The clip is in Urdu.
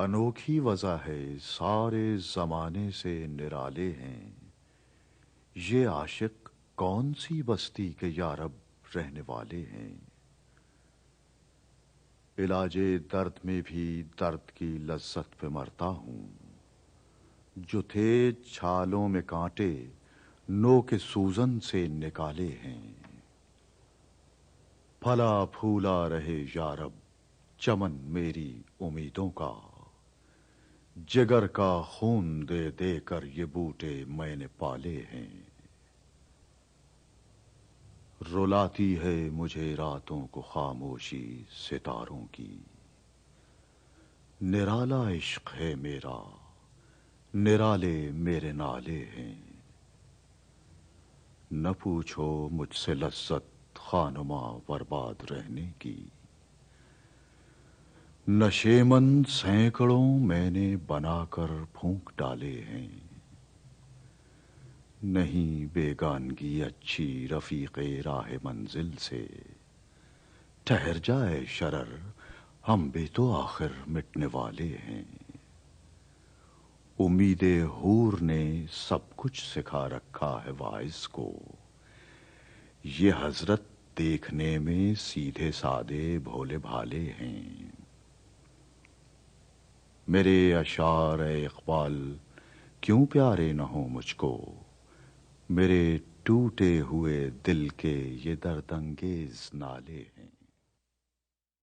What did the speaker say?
انوکھی وضع ہے سارے زمانے سے نرالے ہیں، یہ عاشق کون سی بستی کے یارب رہنے والے ہیں۔ علاج درد میں بھی درد کی لذت پہ مرتا ہوں، جو تھے چھالوں میں کانٹے نو کے سوزن سے نکالے ہیں۔ پھلا پھولا رہے یارب چمن میری امیدوں کا، جگر کا خون دے دے کر یہ بوٹے میں نے پالے ہیں۔ رلاتی ہے مجھے راتوں کو خاموشی ستاروں کی، نرالا عشق ہے میرا، نرالے میرے نالے ہیں۔ نہ پوچھو مجھ سے لذت خانماں برباد رہنے کی، نشیمن سینکڑوں میں نے بنا کر پھونک ڈالے ہیں۔ نہیں بیگانگی اچھی رفیق راہ منزل سے، ٹھہر جائے شرر ہم بھی تو آخر مٹنے والے ہیں۔ امید حور نے سب کچھ سکھا رکھا ہے واعظ کو، یہ حضرت دیکھنے میں سیدھے سادے بھولے بھالے ہیں۔ میرے اشعار اے اقبال کیوں پیارے نہ ہوں مجھ کو، میرے ٹوٹے ہوئے دل کے یہ درد انگیز نالے ہیں۔